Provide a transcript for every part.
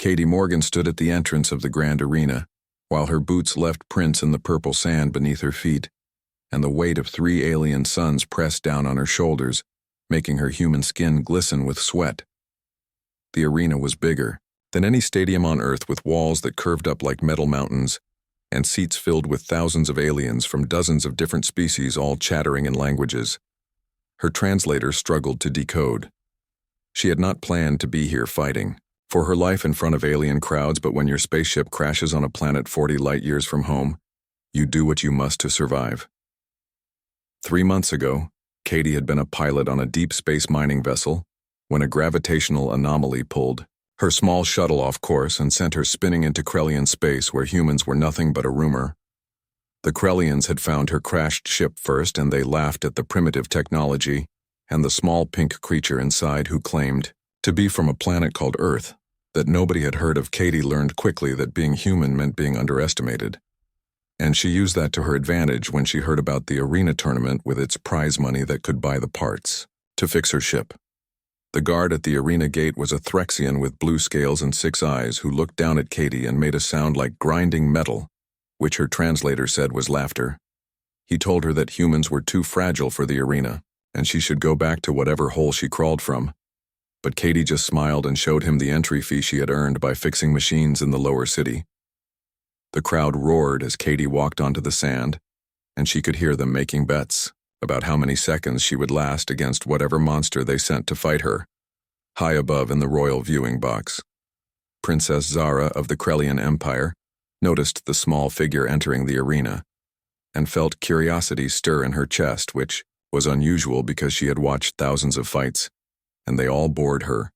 Katie Morgan stood at the entrance of the grand arena, while her boots left prints in the purple sand beneath her feet, and the weight of 3 alien suns pressed down on her shoulders, making her human skin glisten with sweat. The arena was bigger than any stadium on Earth, with walls that curved up like metal mountains, and seats filled with thousands of aliens from dozens of different species, all chattering in languages her translator struggled to decode. She had not planned to be here fighting for her life in front of alien crowds, but when your spaceship crashes on a planet 40 light-years from home, you do what you must to survive. 3 months ago, Katie had been a pilot on a deep space mining vessel when a gravitational anomaly pulled her small shuttle off course and sent her spinning into Krellian space, where humans were nothing but a rumor. The Krellians had found her crashed ship first, and they laughed at the primitive technology and the small pink creature inside, who claimed to be from a planet called Earth that nobody had heard of. Katie learned quickly that being human meant being underestimated, and she used that to her advantage when she heard about the arena tournament with its prize money that could buy the parts to fix her ship. The guard at the arena gate was a Threxian with blue scales and 6 eyes, who looked down at Katie and made a sound like grinding metal, which her translator said was laughter. He told her that humans were too fragile for the arena, and she should go back to whatever hole she crawled from. But Katie just smiled and showed him the entry fee she had earned by fixing machines in the lower city. The crowd roared as Katie walked onto the sand, and she could hear them making bets about how many seconds she would last against whatever monster they sent to fight her. High above in the royal viewing box, Princess Zara of the Krellian Empire noticed the small figure entering the arena and felt curiosity stir in her chest, which was unusual because she had watched thousands of fights, and they all bored her.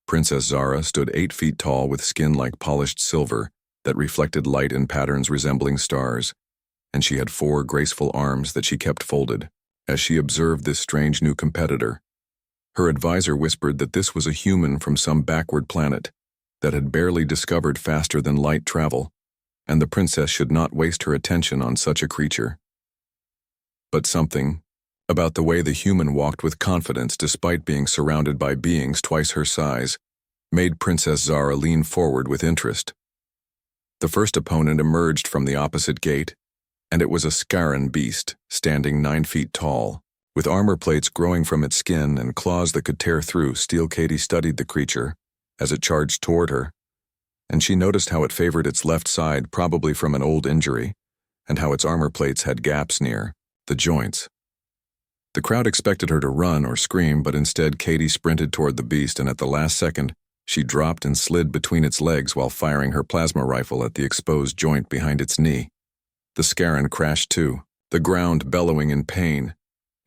Princess Zara stood 8 feet tall, with skin like polished silver that reflected light in patterns resembling stars, and she had 4 graceful arms that she kept folded as she observed this strange new competitor. Her advisor whispered that this was a human from some backward planet that had barely discovered faster-than-light travel, and the princess should not waste her attention on such a creature. But something about the way the human walked with confidence despite being surrounded by beings twice her size made Princess Zara lean forward with interest. The first opponent emerged from the opposite gate, and it was a Scaran beast, standing 9 feet tall, with armor plates growing from its skin and claws that could tear through steel. Katie studied the creature as it charged toward her, and she noticed how it favored its left side, probably from an old injury, and how its armor plates had gaps near the joints. The crowd expected her to run or scream, but instead Katie sprinted toward the beast, and at the last second, she dropped and slid between its legs while firing her plasma rifle at the exposed joint behind its knee. The Scaran crashed too, the ground bellowing in pain,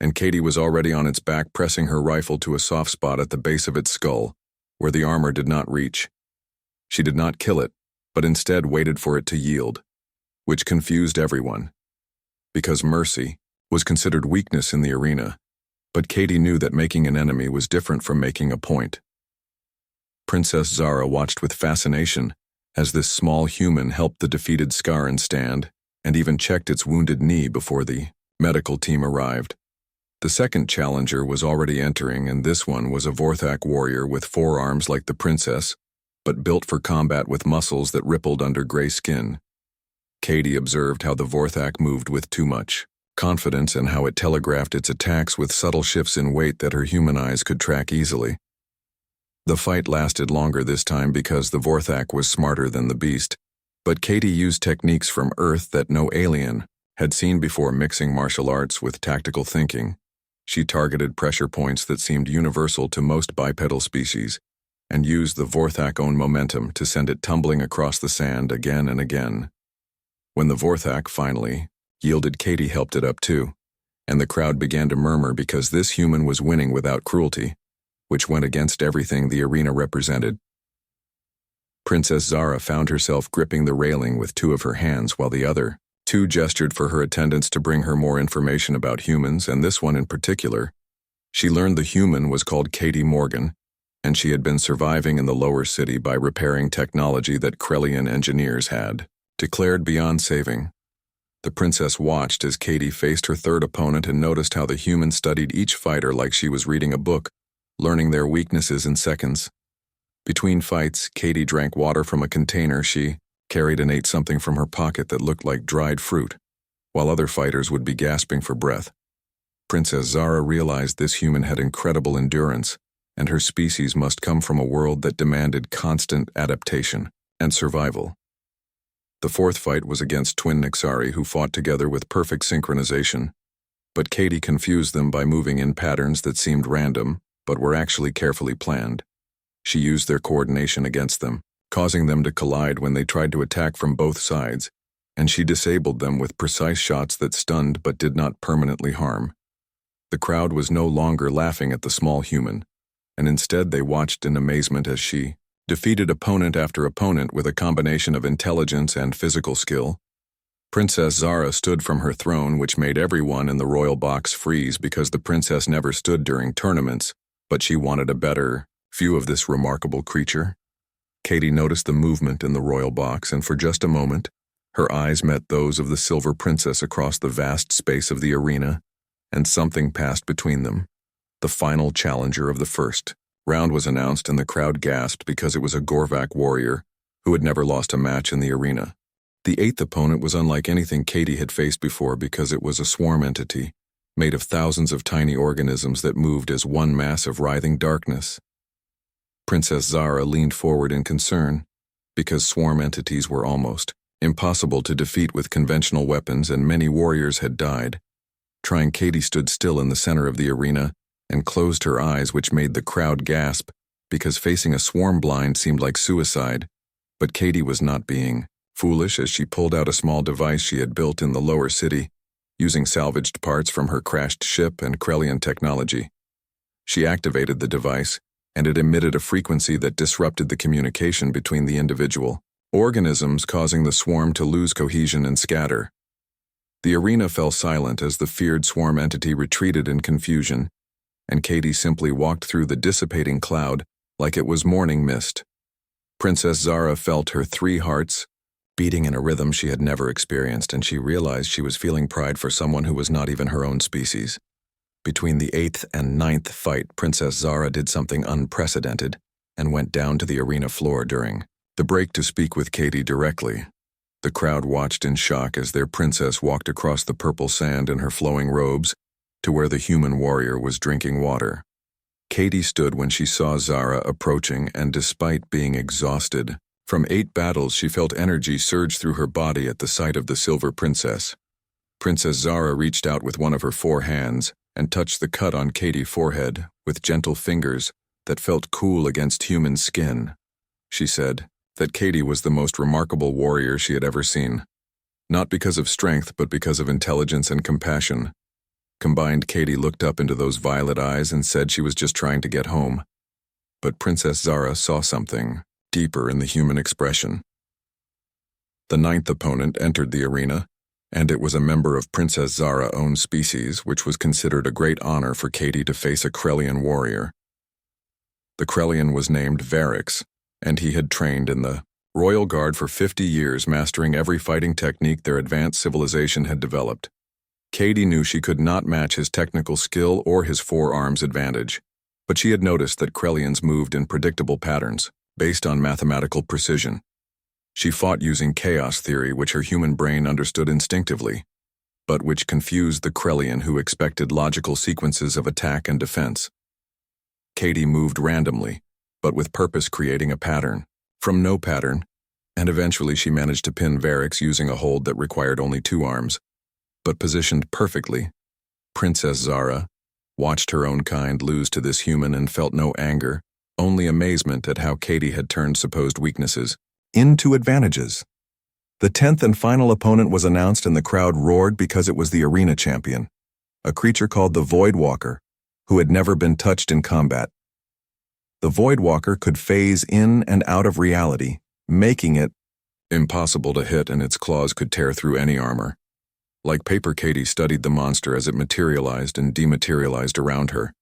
and Katie was already on its back, pressing her rifle to a soft spot at the base of its skull, where the armor did not reach. She did not kill it, but instead waited for it to yield, which confused everyone, because mercy was considered weakness in the arena, but Katie knew that making an enemy was different from making a point. Princess Zara watched with fascination as this small human helped the defeated Scaran stand, and even checked its wounded knee before the medical team arrived. The second challenger was already entering, and this one was a Vorthak warrior with 4 arms like the princess, but built for combat with muscles that rippled under gray skin. Katie observed how the Vorthak moved with too much confidence and how it telegraphed its attacks with subtle shifts in weight that her human eyes could track easily. The fight lasted longer this time because the Vorthak was smarter than the beast, but Katie used techniques from Earth that no alien had seen before, mixing martial arts with tactical thinking. She targeted pressure points that seemed universal to most bipedal species, and used the Vorthak's own momentum to send it tumbling across the sand again and again. When the Vorthak finally yielded, Katie helped it up too, and the crowd began to murmur because this human was winning without cruelty, which went against everything the arena represented. Princess Zara found herself gripping the railing with 2 of her hands, while the other 2 gestured for her attendants to bring her more information about humans, and this one in particular. She learned the human was called Katie Morgan, and she had been surviving in the lower city by repairing technology that Krellian engineers had declared beyond saving. The princess watched as Katie faced her third opponent and noticed how the human studied each fighter like she was reading a book, learning their weaknesses in seconds. Between fights, Katie drank water from a container she carried and ate something from her pocket that looked like dried fruit, while other fighters would be gasping for breath. Princess Zara realized this human had incredible endurance, and her species must come from a world that demanded constant adaptation and survival. The fourth fight was against twin Nixari who fought together with perfect synchronization, but Katie confused them by moving in patterns that seemed random, but were actually carefully planned. She used their coordination against them, causing them to collide when they tried to attack from both sides, and she disabled them with precise shots that stunned but did not permanently harm. The crowd was no longer laughing at the small human, and instead they watched in amazement as she defeated opponent after opponent with a combination of intelligence and physical skill. Princess Zara stood from her throne, which made everyone in the royal box freeze because the princess never stood during tournaments, but she wanted a better view of this remarkable creature. Katie noticed the movement in the royal box, and for just a moment, her eyes met those of the silver princess across the vast space of the arena, and something passed between them. The final challenger of the first round was announced, and the crowd gasped because it was a Gorvak warrior who had never lost a match in the arena. The eighth opponent was unlike anything Katie had faced before because it was a swarm entity, made of thousands of tiny organisms that moved as one mass of writhing darkness. Princess Zara leaned forward in concern, because swarm entities were almost impossible to defeat with conventional weapons, and many warriors had died. Katie stood still in the center of the arena and closed her eyes, which made the crowd gasp, because facing a swarm blind seemed like suicide. But Katie was not being foolish as she pulled out a small device she had built in the lower city, using salvaged parts from her crashed ship and Krellian technology. She activated the device, and it emitted a frequency that disrupted the communication between the individual organisms, causing the swarm to lose cohesion and scatter. The arena fell silent as the feared swarm entity retreated in confusion, and Katie simply walked through the dissipating cloud like it was morning mist. Princess Zara felt her 3 hearts beating in a rhythm she had never experienced, and she realized she was feeling pride for someone who was not even her own species. Between the 8th and 9th fight, Princess Zara did something unprecedented and went down to the arena floor during the break to speak with Katie directly. The crowd watched in shock as their princess walked across the purple sand in her flowing robes to where the human warrior was drinking water. Katie stood when she saw Zara approaching, and despite being exhausted from 8 battles, she felt energy surge through her body at the sight of the silver princess. Princess Zara reached out with one of her 4 hands and touched the cut on Katie's forehead with gentle fingers that felt cool against human skin. She said that Katie was the most remarkable warrior she had ever seen, not because of strength but because of intelligence and compassion. Combined, Katie looked up into those violet eyes and said she was just trying to get home. But Princess Zara saw something deeper in the human expression. The 9th opponent entered the arena, and it was a member of Princess Zara's own species, which was considered a great honor for Katie to face a Krellian warrior. The Krellian was named Varix, and he had trained in the Royal Guard for 50 years, mastering every fighting technique their advanced civilization had developed. Katie knew she could not match his technical skill or his forearms advantage, but she had noticed that Krellians moved in predictable patterns, based on mathematical precision. She fought using chaos theory, which her human brain understood instinctively, but which confused the Krellian, who expected logical sequences of attack and defense. Katie moved randomly, but with purpose, creating a pattern from no pattern, and eventually she managed to pin Varix using a hold that required only 2 arms, but positioned perfectly. Princess Zara watched her own kind lose to this human and felt no anger, only amazement at how Katie had turned supposed weaknesses into advantages. The 10th and final opponent was announced, and the crowd roared because it was the arena champion, a creature called the Void Walker, who had never been touched in combat. The Void Walker could phase in and out of reality, making it impossible to hit, and its claws could tear through any armor. Like paper, Katie studied the monster as it materialized and dematerialized around her,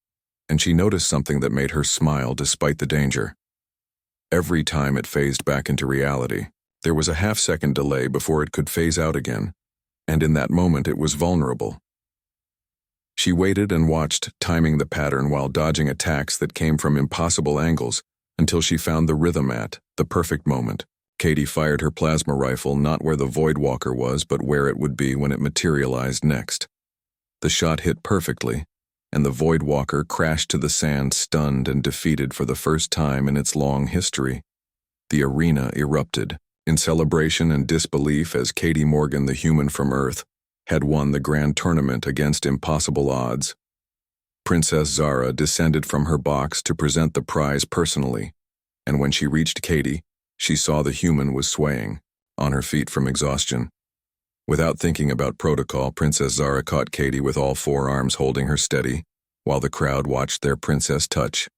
and she noticed something that made her smile despite the danger. Every time it phased back into reality, there was a half-second delay before it could phase out again, and in that moment it was vulnerable. She waited and watched, timing the pattern while dodging attacks that came from impossible angles, until she found the rhythm at the perfect moment. Katie fired her plasma rifle not where the Void Walker was, but where it would be when it materialized next. The shot hit perfectly, and the Void Walker crashed to the sand, stunned and defeated for the first time in its long history. The arena erupted in celebration and disbelief as Katie Morgan, the human from Earth, had won the grand tournament against impossible odds. Princess Zara descended from her box to present the prize personally, and when she reached Katie, she saw the human was swaying, on her feet from exhaustion. Without thinking about protocol, Princess Zara caught Katie with all four arms holding her steady, while the crowd watched their princess touch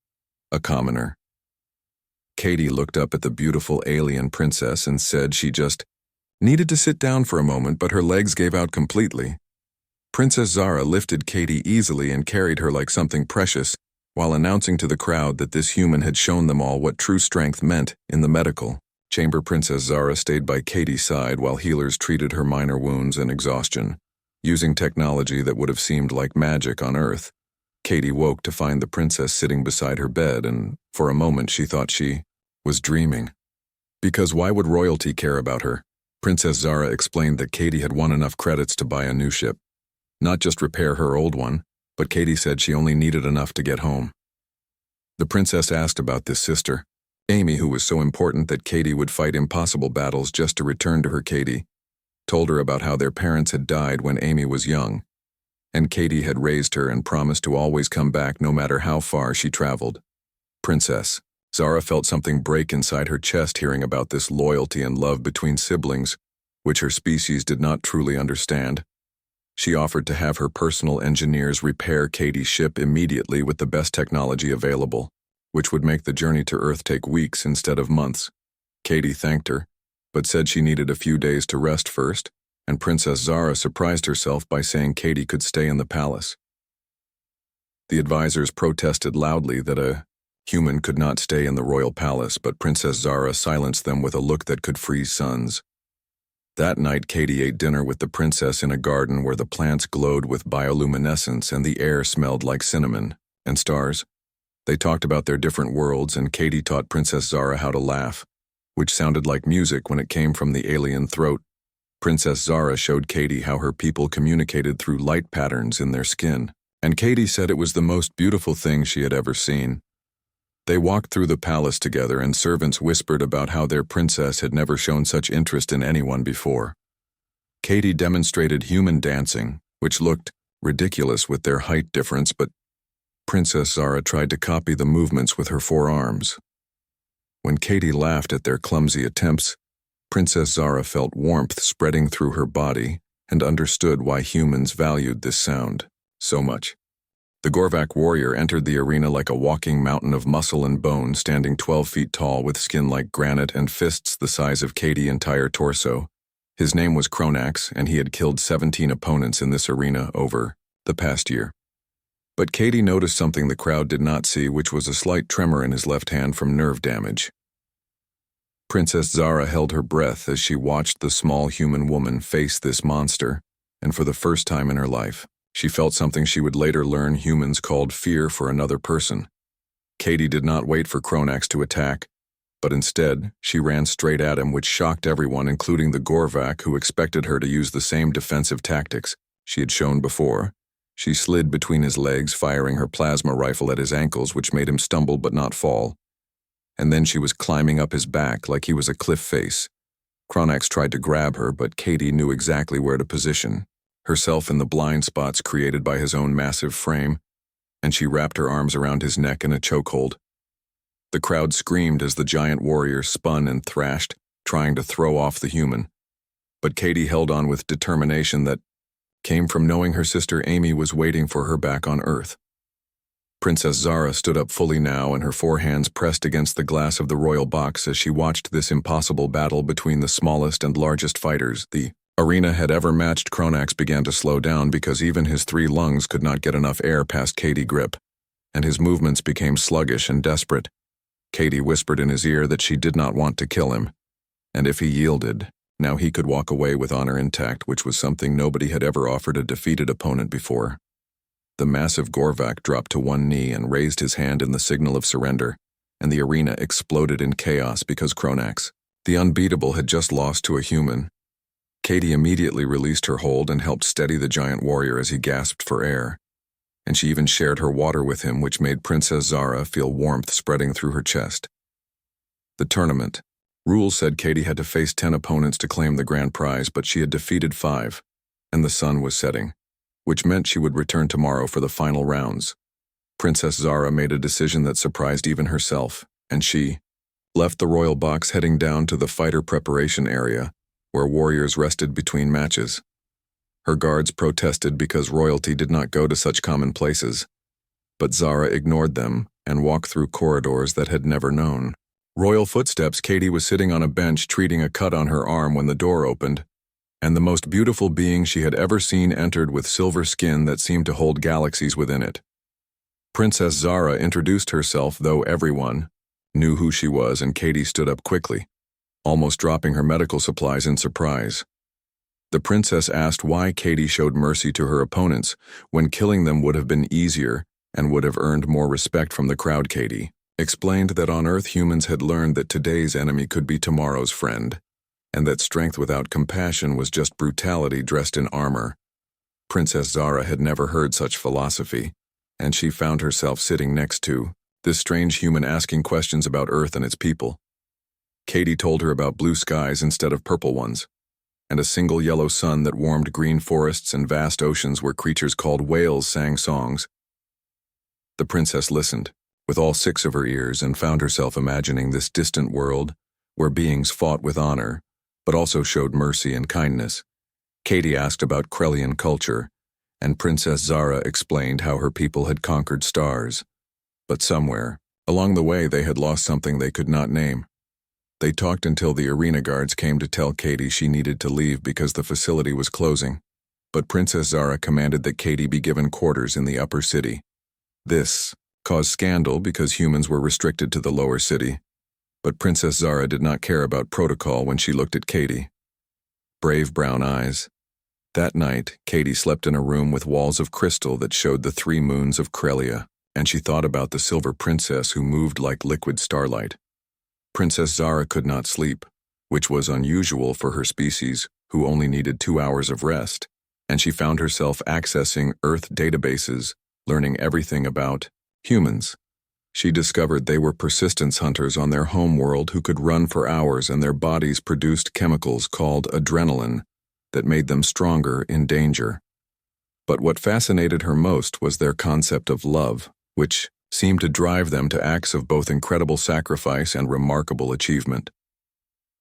a commoner. Katie looked up at the beautiful alien princess and said she just needed to sit down for a moment, but her legs gave out completely. Princess Zara lifted Katie easily and carried her like something precious, while announcing to the crowd that this human had shown them all what true strength meant in the medical chamber. Princess Zara stayed by Katie's side while healers treated her minor wounds and exhaustion. Using technology that would have seemed like magic on Earth, Katie woke to find the princess sitting beside her bed, and for a moment she thought she was dreaming. Because why would royalty care about her? Princess Zara explained that Katie had won enough credits to buy a new ship. Not just repair her old one, but Katie said she only needed enough to get home. The princess asked about this sister, Amy, who was so important that Katie would fight impossible battles just to return to her. Katie told her about how their parents had died when Amy was young, and Katie had raised her and promised to always come back no matter how far she traveled. Princess Zara felt something break inside her chest hearing about this loyalty and love between siblings, which her species did not truly understand. She offered to have her personal engineers repair Katie's ship immediately with the best technology available, which would make the journey to Earth take weeks instead of months. Katie thanked her, but said she needed a few days to rest first, and Princess Zara surprised herself by saying Katie could stay in the palace. The advisors protested loudly that a human could not stay in the royal palace, but Princess Zara silenced them with a look that could freeze suns. That night, Katie ate dinner with the princess in a garden where the plants glowed with bioluminescence and the air smelled like cinnamon and stars. They talked about their different worlds, and Katie taught Princess Zara how to laugh, which sounded like music when it came from the alien throat. Princess Zara showed Katie how her people communicated through light patterns in their skin, and Katie said it was the most beautiful thing she had ever seen. They walked through the palace together, and servants whispered about how their princess had never shown such interest in anyone before. Katie demonstrated human dancing, which looked ridiculous with their height difference, but Princess Zara tried to copy the movements with her forearms. When Katie laughed at their clumsy attempts, Princess Zara felt warmth spreading through her body and understood why humans valued this sound so much. The Gorvak warrior entered the arena like a walking mountain of muscle and bone, standing 12 feet tall with skin like granite and fists the size of Katie's entire torso. His name was Kronax, and he had killed 17 opponents in this arena over the past year. But Katie noticed something the crowd did not see, which was a slight tremor in his left hand from nerve damage. Princess Zara held her breath as she watched the small human woman face this monster, and for the first time in her life, she felt something she would later learn humans called fear for another person. Katie did not wait for Kronax to attack, but instead, she ran straight at him, which shocked everyone, including the Gorvak, who expected her to use the same defensive tactics she had shown before. She slid between his legs, firing her plasma rifle at his ankles, which made him stumble but not fall. And then she was climbing up his back like he was a cliff face. Kronax tried to grab her, but Katie knew exactly where to position herself in the blind spots created by his own massive frame, and she wrapped her arms around his neck in a chokehold. The crowd screamed as the giant warrior spun and thrashed, trying to throw off the human. But Katie held on with determination that came from knowing her sister Amy was waiting for her back on Earth. Princess Zara stood up fully now, and her four hands pressed against the glass of the royal box as she watched this impossible battle between the smallest and largest fighters the arena had ever matched. Kronax began to slow down because even his 3 lungs could not get enough air past Katie's grip, and his movements became sluggish and desperate. Katie whispered in his ear that she did not want to kill him, and if he yielded, now he could walk away with honor intact, which was something nobody had ever offered a defeated opponent before. The massive Gorvak dropped to one knee and raised his hand in the signal of surrender, and the arena exploded in chaos because Kronax, the unbeatable, had just lost to a human. Katie immediately released her hold and helped steady the giant warrior as he gasped for air. And she even shared her water with him, which made Princess Zara feel warmth spreading through her chest. The tournament. Rules said Katie had to face 10 opponents to claim the grand prize, but she had defeated 5, and the sun was setting, which meant she would return tomorrow for the final rounds. Princess Zara made a decision that surprised even herself, and she left the royal box heading down to the fighter preparation area, where warriors rested between matches. Her guards protested because royalty did not go to such common places, but Zara ignored them and walked through corridors that had never known royal footsteps. Katie was sitting on a bench treating a cut on her arm when the door opened, and the most beautiful being she had ever seen entered with silver skin that seemed to hold galaxies within it. Princess Zara introduced herself, though everyone knew who she was, and Katie stood up quickly, almost dropping her medical supplies in surprise. The princess asked why Katie showed mercy to her opponents when killing them would have been easier and would have earned more respect from the crowd. Katie explained that on Earth humans had learned that today's enemy could be tomorrow's friend, and that strength without compassion was just brutality dressed in armor. Princess Zara had never heard such philosophy, and she found herself sitting next to this strange human asking questions about Earth and its people. Katie told her about blue skies instead of purple ones, and a single yellow sun that warmed green forests and vast oceans where creatures called whales sang songs. The princess listened, with all 6 of her ears, and found herself imagining this distant world where beings fought with honor, but also showed mercy and kindness. Katie asked about Krellian culture, and Princess Zara explained how her people had conquered stars. But somewhere along the way they had lost something they could not name. They talked until the arena guards came to tell Katie she needed to leave because the facility was closing. But Princess Zara commanded that Katie be given quarters in the upper city. This caused scandal because humans were restricted to the lower city. But Princess Zara did not care about protocol when she looked at Katie. Brave brown eyes. That night, Katie slept in a room with walls of crystal that showed the 3 moons of Krellia, and she thought about the silver princess who moved like liquid starlight. Princess Zara could not sleep, which was unusual for her species, who only needed 2 hours of rest, and she found herself accessing Earth databases, learning everything about humans. She discovered they were persistence hunters on their home world who could run for hours, and their bodies produced chemicals called adrenaline that made them stronger in danger. But what fascinated her most was their concept of love, which seemed to drive them to acts of both incredible sacrifice and remarkable achievement.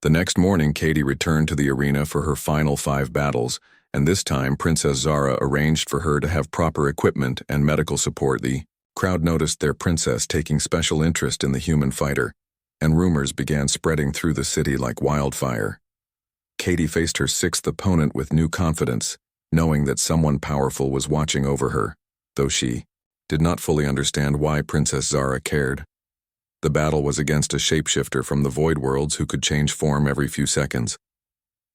The next morning, Katie returned to the arena for her final 5 battles, and this time Princess Zara arranged for her to have proper equipment and medical support. The crowd noticed their princess taking special interest in the human fighter, and rumors began spreading through the city like wildfire. Katie faced her 6th opponent with new confidence, knowing that someone powerful was watching over her, though she did not fully understand why Princess Zara cared. The battle was against a shapeshifter from the Void Worlds who could change form every few seconds.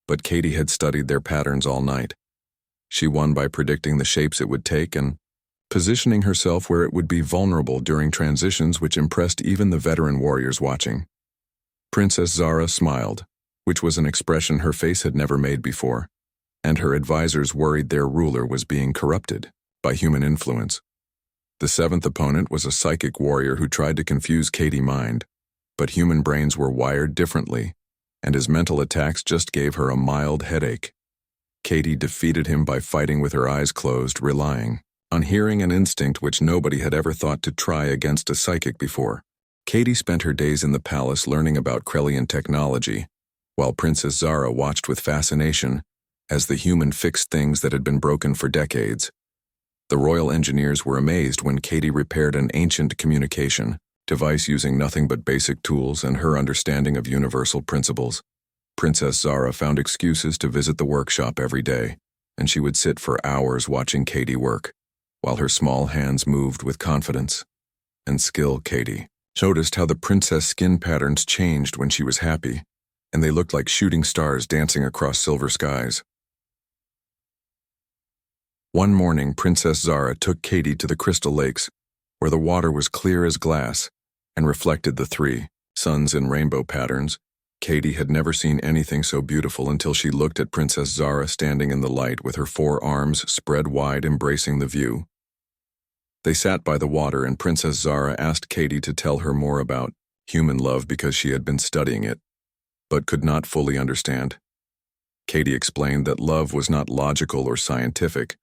But Katie had studied their patterns all night. She won by predicting the shapes it would take and positioning herself where it would be vulnerable during transitions, which impressed even the veteran warriors watching. Princess Zara smiled, which was an expression her face had never made before, and her advisors worried their ruler was being corrupted by human influence. The 7th opponent was a psychic warrior who tried to confuse Katie's mind, but human brains were wired differently, and his mental attacks just gave her a mild headache. Katie defeated him by fighting with her eyes closed, relying on hearing and instinct which nobody had ever thought to try against a psychic before. Katie spent her days in the palace learning about Krellian technology, while Princess Zara watched with fascination as the human fixed things that had been broken for decades. The royal engineers were amazed when Katie repaired an ancient communication device using nothing but basic tools and her understanding of universal principles. Princess Zara found excuses to visit the workshop every day, and she would sit for hours watching Katie work, while her small hands moved with confidence and skill. Katie noticed how the princess skin patterns changed when she was happy, and they looked like shooting stars dancing across silver skies. One morning, Princess Zara took Katie to the crystal lakes, where the water was clear as glass, and reflected the three suns in rainbow patterns. Katie had never seen anything so beautiful until she looked at Princess Zara standing in the light with her 4 arms spread wide embracing the view. They sat by the water and Princess Zara asked Katie to tell her more about human love because she had been studying it, but could not fully understand. Katie explained that love was not logical or scientific,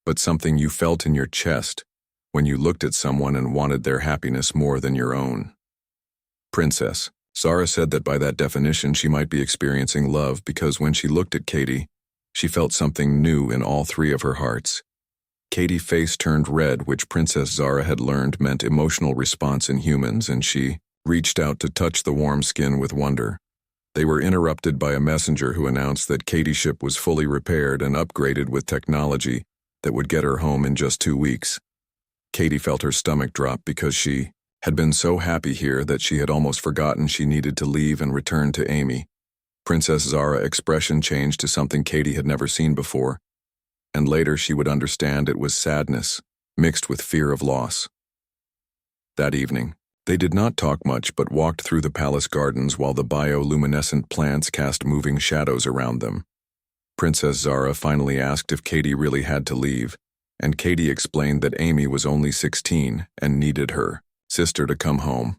but something you felt in your chest when you looked at someone and wanted their happiness more than your own. Princess Zara said that by that definition she might be experiencing love because when she looked at Katie, she felt something new in all 3 of her hearts. Katie's face turned red, which Princess Zara had learned meant emotional response in humans, and she reached out to touch the warm skin with wonder. They were interrupted by a messenger who announced that Katie's ship was fully repaired and upgraded with technology that would get her home in just 2 weeks. Katie felt her stomach drop because she had been so happy here that she had almost forgotten she needed to leave and return to Amy. Princess Zara's expression changed to something Katie had never seen before, and later she would understand it was sadness, mixed with fear of loss. That evening, they did not talk much but walked through the palace gardens while the bioluminescent plants cast moving shadows around them. Princess Zara finally asked if Katie really had to leave, and Katie explained that Amy was only 16 and needed her sister to come home.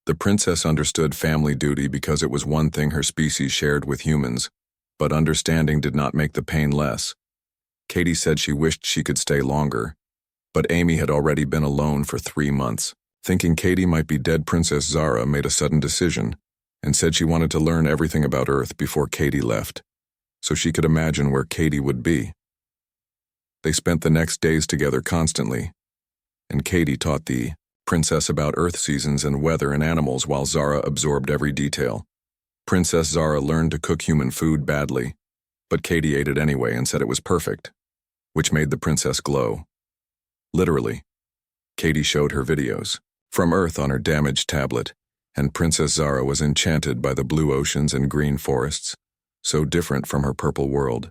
The princess understood family duty because it was one thing her species shared with humans, but understanding did not make the pain less. Katie said she wished she could stay longer, but Amy had already been alone for 3 months. Thinking Katie might be dead, Princess Zara made a sudden decision and said she wanted to learn everything about Earth before Katie left, so she could imagine where Katie would be. They spent the next days together constantly, and Katie taught the princess about Earth seasons and weather and animals while Zara absorbed every detail. Princess Zara learned to cook human food badly, but Katie ate it anyway and said it was perfect, which made the princess glow. Literally, Katie showed her videos from Earth on her damaged tablet, and Princess Zara was enchanted by the blue oceans and green forests, so different from her purple world.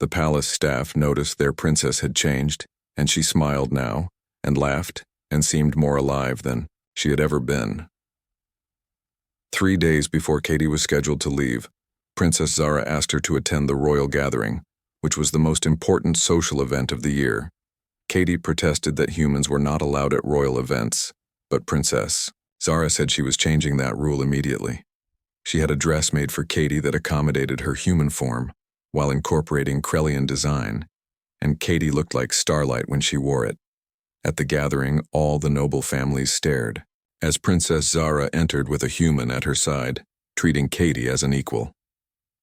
The palace staff noticed their princess had changed, and she smiled now, and laughed, and seemed more alive than she had ever been. 3 days before Katie was scheduled to leave, Princess Zara asked her to attend the royal gathering, which was the most important social event of the year. Katie protested that humans were not allowed at royal events, but Princess Zara said she was changing that rule immediately. She had a dress made for Katie that accommodated her human form, while incorporating Krellian design, and Katie looked like starlight when she wore it. At the gathering, all the noble families stared, as Princess Zara entered with a human at her side, treating Katie as an equal.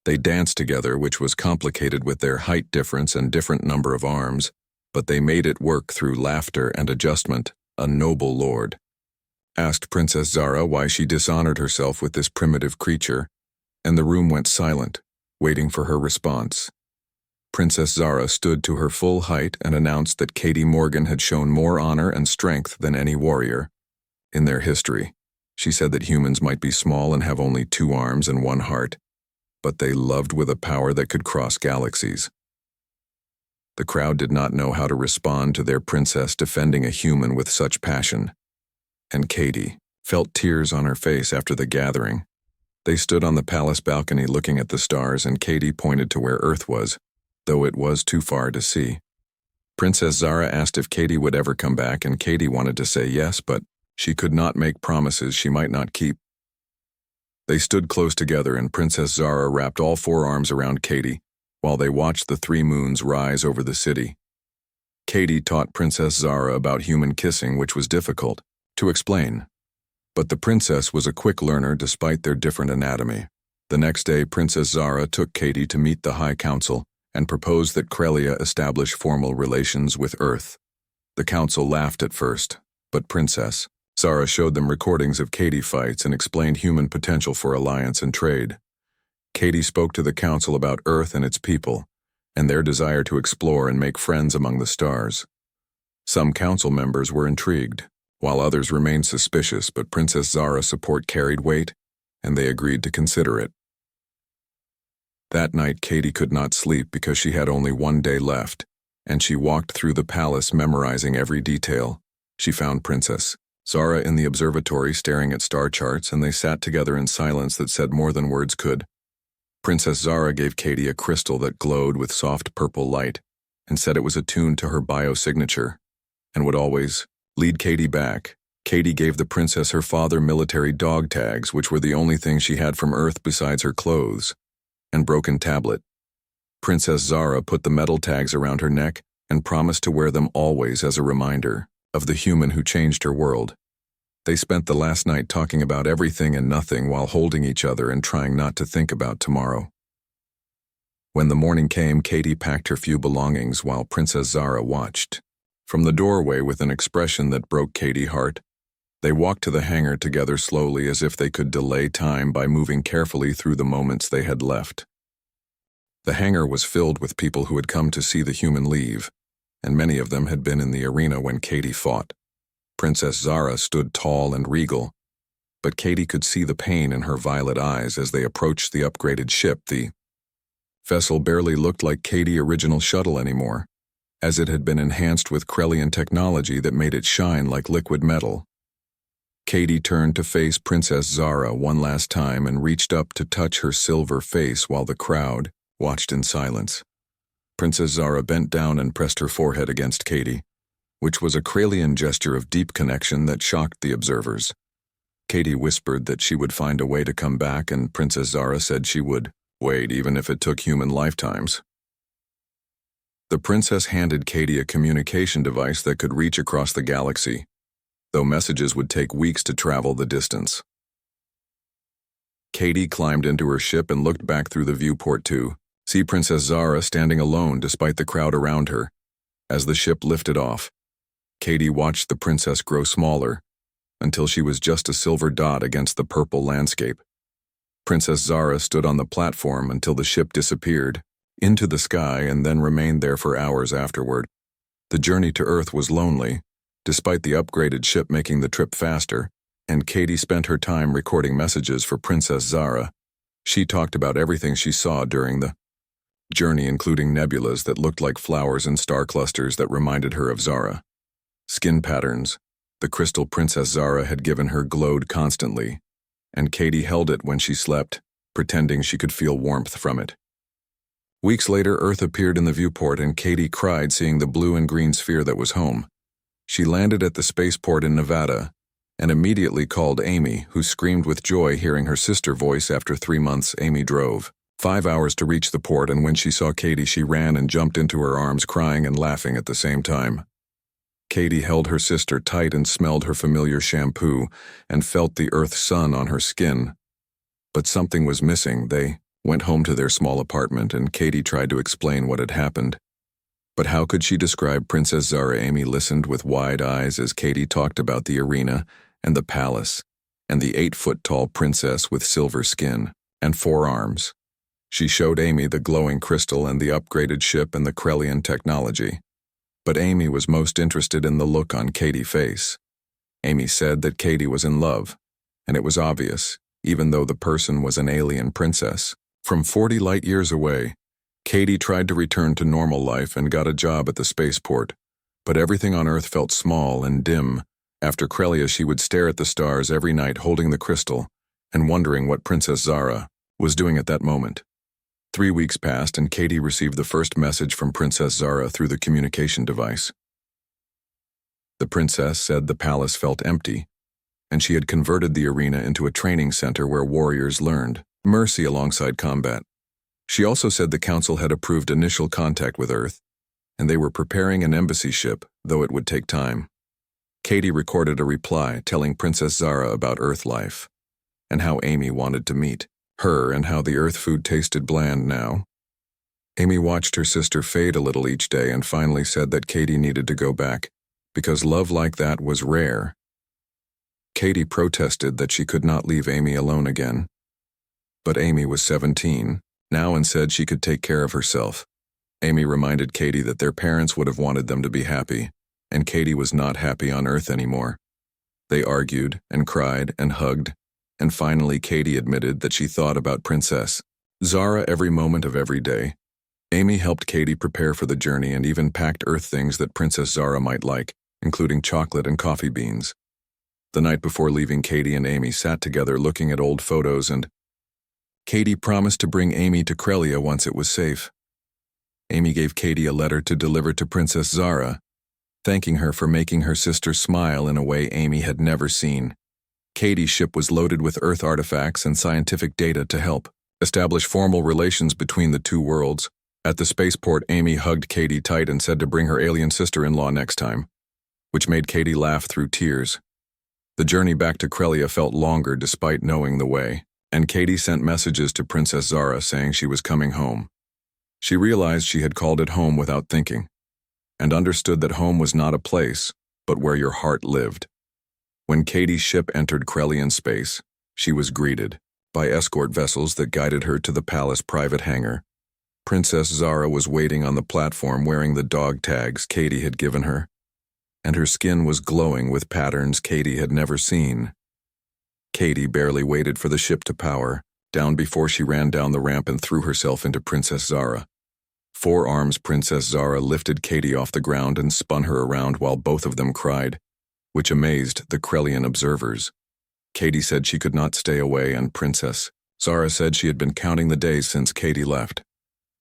They danced together, which was complicated with their height difference and different number of arms, but they made it work through laughter and adjustment. A noble lord asked Princess Zara why she dishonored herself with this primitive creature, and the room went silent, waiting for her response. Princess Zara stood to her full height and announced that Katie Morgan had shown more honor and strength than any warrior in their history. She said that humans might be small and have only 2 arms and 1 heart, but they loved with a power that could cross galaxies. The crowd did not know how to respond to their princess defending a human with such passion, and Katie felt tears on her face after the gathering. They stood on the palace balcony looking at the stars, and Katie pointed to where Earth was, though it was too far to see. Princess Zara asked if Katie would ever come back, and Katie wanted to say yes, but she could not make promises she might not keep. They stood close together, and Princess Zara wrapped all 4 arms around Katie while they watched the 3 moons rise over the city. Katie taught Princess Zara about human kissing, which was difficult to explain, but the princess was a quick learner despite their different anatomy. The next day, Princess Zara took Katie to meet the High Council and proposed that Krellia establish formal relations with Earth. The council laughed at first, but Princess Zara showed them recordings of Katie fights and explained human potential for alliance and trade. Katie spoke to the council about Earth and its people, and their desire to explore and make friends among the stars. Some council members were intrigued, while others remained suspicious, but Princess Zara's support carried weight, and they agreed to consider it. That night, Katie could not sleep because she had only 1 day left, and she walked through the palace memorizing every detail. She found Princess Zara in the observatory staring at star charts, and they sat together in silence that said more than words could. Princess Zara gave Katie a crystal that glowed with soft purple light and said it was attuned to her biosignature and would always lead Katie back. Katie gave the princess her father military dog tags, which were the only thing she had from Earth besides her clothes, and broken tablet. Princess Zara put the metal tags around her neck and promised to wear them always as a reminder of the human who changed her world. They spent the last night talking about everything and nothing while holding each other and trying not to think about tomorrow. When the morning came, Katie packed her few belongings while Princess Zara watched. From the doorway with an expression that broke Katie's heart, they walked to the hangar together slowly as if they could delay time by moving carefully through the moments they had left. The hangar was filled with people who had come to see the human leave, and many of them had been in the arena when Katie fought. Princess Zara stood tall and regal, but Katie could see the pain in her violet eyes as they approached the upgraded ship. The vessel barely looked like Katie's original shuttle anymore, as it had been enhanced with Krellian technology that made it shine like liquid metal. Katie turned to face Princess Zara one last time and reached up to touch her silver face while the crowd watched in silence. Princess Zara bent down and pressed her forehead against Katie, which was a Krellian gesture of deep connection that shocked the observers. Katie whispered that she would find a way to come back, and Princess Zara said she would wait even if it took human lifetimes. The princess handed Katie a communication device that could reach across the galaxy, though messages would take weeks to travel the distance. Katie climbed into her ship and looked back through the viewport to see Princess Zara standing alone despite the crowd around her. As the ship lifted off, Katie watched the princess grow smaller until she was just a silver dot against the purple landscape. Princess Zara stood on the platform until the ship disappeared into the sky and then remained there for hours afterward. The journey to Earth was lonely, despite the upgraded ship making the trip faster, and Katie spent her time recording messages for Princess Zara. She talked about everything she saw during the journey, including nebulas that looked like flowers and star clusters that reminded her of Zara. Skin patterns the crystal Princess Zara had given her glowed constantly, and Katie held it when she slept, pretending she could feel warmth from it. Weeks later, Earth appeared in the viewport, and Katie cried seeing the blue and green sphere that was home. She landed at the spaceport in Nevada and immediately called Amy, who screamed with joy hearing her sister voice. After 3 months, Amy drove 5 hours to reach the port, and when she saw Katie, she ran and jumped into her arms, crying and laughing at the same time. Katie held her sister tight and smelled her familiar shampoo and felt the Earth sun on her skin. But something was missing. They went home to their small apartment, and Katie tried to explain what had happened. But how could she describe Princess Zara? Amy listened with wide eyes as Katie talked about the arena and the palace and the 8-foot-tall princess with silver skin and 4 arms. She showed Amy the glowing crystal and the upgraded ship and the Krellian technology. But Amy was most interested in the look on Katie's face. Amy said that Katie was in love, and it was obvious, even though the person was an alien princess. From 40 light years away, Katie tried to return to normal life and got a job at the spaceport, but everything on Earth felt small and dim. After Krellia, she would stare at the stars every night holding the crystal and wondering what Princess Zara was doing at that moment. 3 weeks passed, and Katie received the first message from Princess Zara through the communication device. The princess said the palace felt empty, and she had converted the arena into a training center where warriors learned mercy alongside combat. She also said the council had approved initial contact with Earth, and they were preparing an embassy ship, though it would take time. Katie recorded a reply telling Princess Zara about Earth life, and how Amy wanted to meet her and how the Earth food tasted bland now. Amy watched her sister fade a little each day and finally said that Katie needed to go back, because love like that was rare. Katie protested that she could not leave Amy alone again. But Amy was 17 now and said she could take care of herself. Amy reminded Katie that their parents would have wanted them to be happy, and Katie was not happy on Earth anymore. They argued and cried and hugged, and finally Katie admitted that she thought about Princess Zara every moment of every day. Amy helped Katie prepare for the journey and even packed Earth things that Princess Zara might like, including chocolate and coffee beans. The night before leaving, Katie and Amy sat together looking at old photos, and Katie promised to bring Amy to Krelia once it was safe. Amy gave Katie a letter to deliver to Princess Zara, thanking her for making her sister smile in a way Amy had never seen. Katie's ship was loaded with Earth artifacts and scientific data to help establish formal relations between the two worlds. At the spaceport, Amy hugged Katie tight and said to bring her alien sister-in-law next time, which made Katie laugh through tears. The journey back to Krelia felt longer despite knowing the way, and Katie sent messages to Princess Zara saying she was coming home. She realized she had called it home without thinking, and understood that home was not a place, but where your heart lived. When Katie's ship entered Krelian space, she was greeted by escort vessels that guided her to the palace private hangar. Princess Zara was waiting on the platform wearing the dog tags Katie had given her, and her skin was glowing with patterns Katie had never seen. Katie barely waited for the ship to power down before she ran down the ramp and threw herself into Princess Zara. Four arms, Princess Zara lifted Katie off the ground and spun her around while both of them cried, which amazed the Krelian observers. Katie said she could not stay away, and Princess Zara said she had been counting the days since Katie left.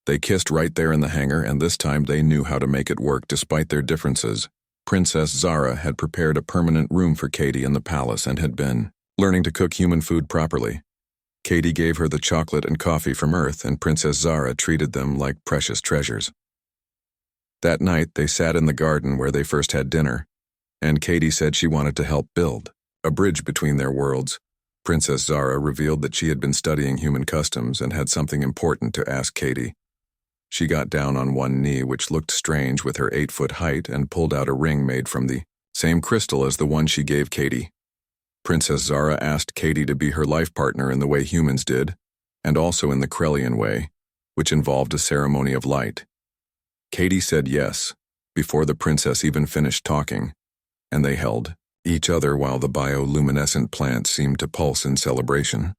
They kissed right there in the hangar, and this time they knew how to make it work despite their differences. Princess Zara had prepared a permanent room for Katie in the palace and had been learning to cook human food properly. Katie gave her the chocolate and coffee from Earth, and Princess Zara treated them like precious treasures. That night, they sat in the garden where they first had dinner, and Katie said she wanted to help build a bridge between their worlds. Princess Zara revealed that she had been studying human customs and had something important to ask Katie. She got down on one knee, which looked strange with her 8-foot height, and pulled out a ring made from the same crystal as the one she gave Katie. Princess Zara asked Katie to be her life partner in the way humans did, and also in the Krelian way, which involved a ceremony of light. Katie said yes, before the princess even finished talking, and they held each other while the bioluminescent plant seemed to pulse in celebration.